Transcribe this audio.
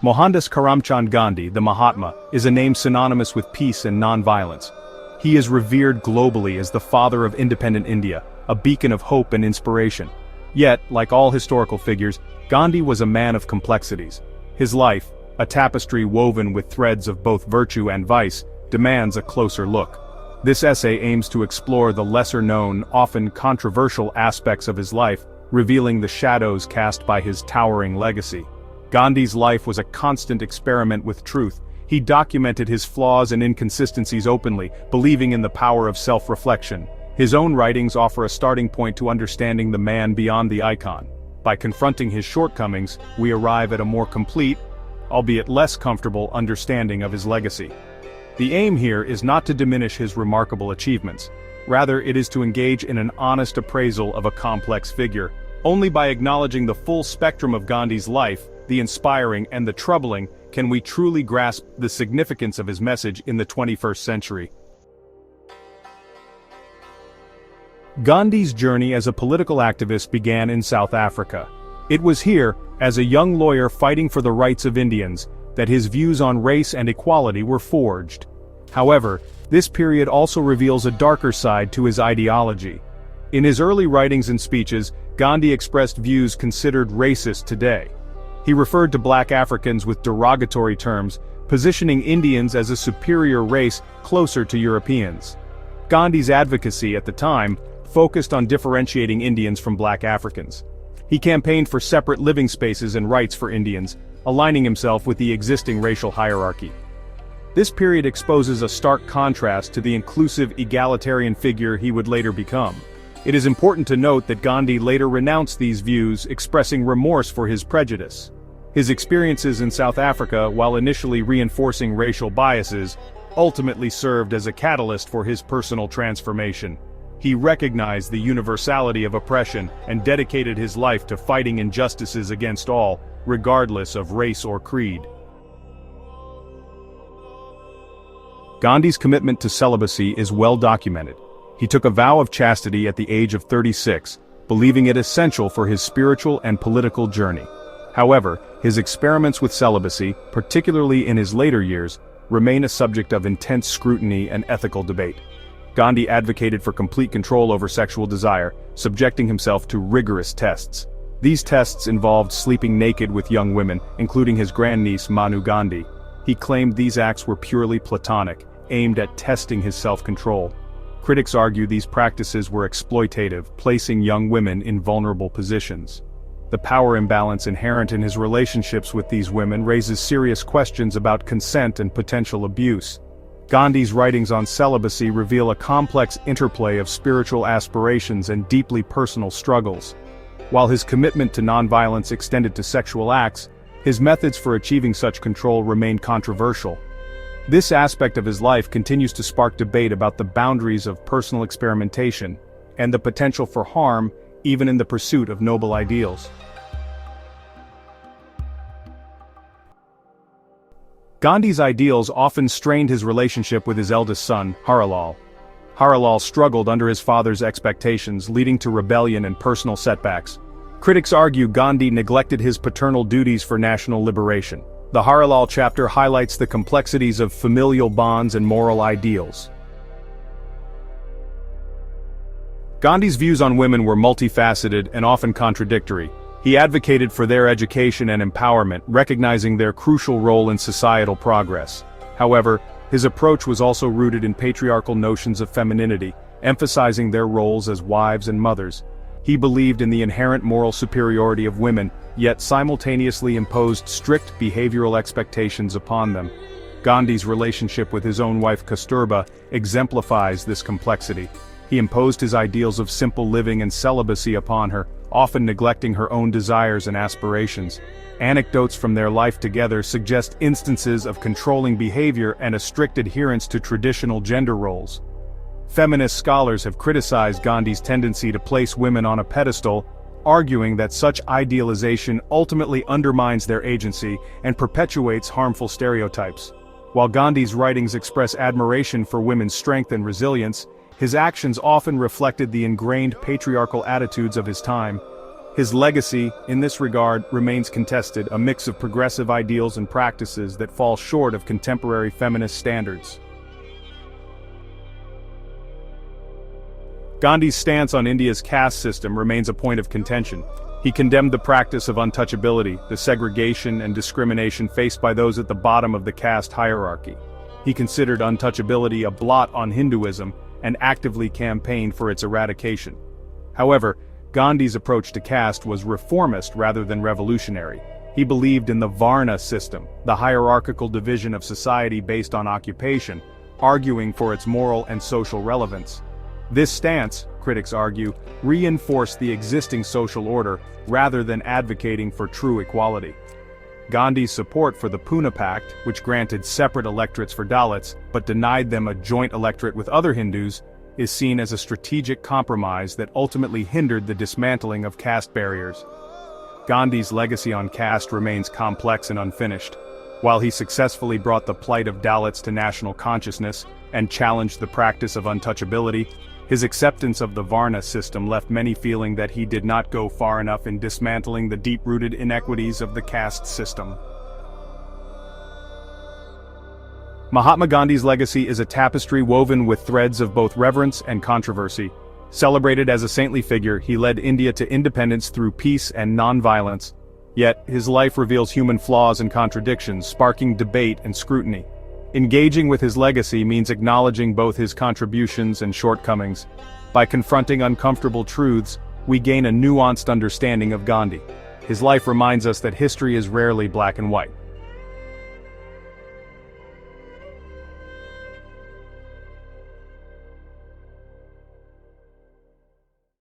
Mohandas Karamchand Gandhi, the Mahatma, is a name synonymous with peace and non-violence. He is revered globally as the father of independent India, a beacon of hope and inspiration. Yet, like all historical figures, Gandhi was a man of complexities. His life, a tapestry woven with threads of both virtue and vice, demands a closer look. This essay aims to explore the lesser-known, often controversial aspects of his life, revealing the shadows cast by his towering legacy. Gandhi's life was a constant experiment with truth. He documented his flaws and inconsistencies openly, believing in the power of self-reflection. His own writings offer a starting point to understanding the man beyond the icon. By confronting his shortcomings, we arrive at a more complete, albeit less comfortable, understanding of his legacy. The aim here is not to diminish his remarkable achievements. Rather, it is to engage in an honest appraisal of a complex figure. Only by acknowledging the full spectrum of Gandhi's life, the inspiring and the troubling, can we truly grasp the significance of his message in the 21st century. Gandhi's journey as a political activist began in South Africa. It was here, as a young lawyer fighting for the rights of Indians, that his views on race and equality were forged. However, this period also reveals a darker side to his ideology. In his early writings and speeches, Gandhi expressed views considered racist today. He referred to black Africans with derogatory terms, positioning Indians as a superior race closer to Europeans. Gandhi's advocacy at the time focused on differentiating Indians from black Africans. He campaigned for separate living spaces and rights for Indians, aligning himself with the existing racial hierarchy. This period exposes a stark contrast to the inclusive, egalitarian figure he would later become. It is important to note that Gandhi later renounced these views, expressing remorse for his prejudice. His experiences in South Africa, while initially reinforcing racial biases, ultimately served as a catalyst for his personal transformation. He recognized the universality of oppression and dedicated his life to fighting injustices against all, regardless of race or creed. Gandhi's commitment to celibacy is well documented. He took a vow of chastity at the age of 36, believing it essential for his spiritual and political journey. However, his experiments with celibacy, particularly in his later years, remain a subject of intense scrutiny and ethical debate. Gandhi advocated for complete control over sexual desire, subjecting himself to rigorous tests. These tests involved sleeping naked with young women, including his grandniece Manu Gandhi. He claimed these acts were purely platonic, aimed at testing his self-control. Critics argue these practices were exploitative, placing young women in vulnerable positions. The power imbalance inherent in his relationships with these women raises serious questions about consent and potential abuse. Gandhi's writings on celibacy reveal a complex interplay of spiritual aspirations and deeply personal struggles. While his commitment to nonviolence extended to sexual acts, his methods for achieving such control remained controversial. This aspect of his life continues to spark debate about the boundaries of personal experimentation and the potential for harm even in the pursuit of noble ideals. Gandhi's ideals often strained his relationship with his eldest son, Harilal. Harilal struggled under his father's expectations, leading to rebellion and personal setbacks. Critics argue Gandhi neglected his paternal duties for national liberation. The Harilal chapter highlights the complexities of familial bonds and moral ideals. Gandhi's views on women were multifaceted and often contradictory. He advocated for their education and empowerment, recognizing their crucial role in societal progress. However, his approach was also rooted in patriarchal notions of femininity, emphasizing their roles as wives and mothers. He believed in the inherent moral superiority of women, yet simultaneously imposed strict behavioral expectations upon them. Gandhi's relationship with his own wife Kasturba exemplifies this complexity. He imposed his ideals of simple living and celibacy upon her, often neglecting her own desires and aspirations. Anecdotes from their life together suggest instances of controlling behavior and a strict adherence to traditional gender roles. Feminist scholars have criticized Gandhi's tendency to place women on a pedestal, arguing that such idealization ultimately undermines their agency and perpetuates harmful stereotypes. While Gandhi's writings express admiration for women's strength and resilience, his actions often reflected the ingrained patriarchal attitudes of his time. His legacy, in this regard, remains contested, a mix of progressive ideals and practices that fall short of contemporary feminist standards. Gandhi's stance on India's caste system remains a point of contention. He condemned the practice of untouchability, the segregation and discrimination faced by those at the bottom of the caste hierarchy. He considered untouchability a blot on Hinduism and actively campaigned for its eradication. However, Gandhi's approach to caste was reformist rather than revolutionary. He believed in the Varna system, the hierarchical division of society based on occupation, arguing for its moral and social relevance. This stance, critics argue, reinforced the existing social order rather than advocating for true equality. Gandhi's support for the Pune Pact, which granted separate electorates for Dalits but denied them a joint electorate with other Hindus, is seen as a strategic compromise that ultimately hindered the dismantling of caste barriers. Gandhi's legacy on caste remains complex and unfinished. While he successfully brought the plight of Dalits to national consciousness and challenged the practice of untouchability, his acceptance of the Varna system left many feeling that he did not go far enough in dismantling the deep-rooted inequities of the caste system. Mahatma Gandhi's legacy is a tapestry woven with threads of both reverence and controversy. Celebrated as a saintly figure, he led India to independence through peace and non-violence. Yet, his life reveals human flaws and contradictions, sparking debate and scrutiny. Engaging with his legacy means acknowledging both his contributions and shortcomings. By confronting uncomfortable truths, we gain a nuanced understanding of Gandhi. His life reminds us that history is rarely black and white.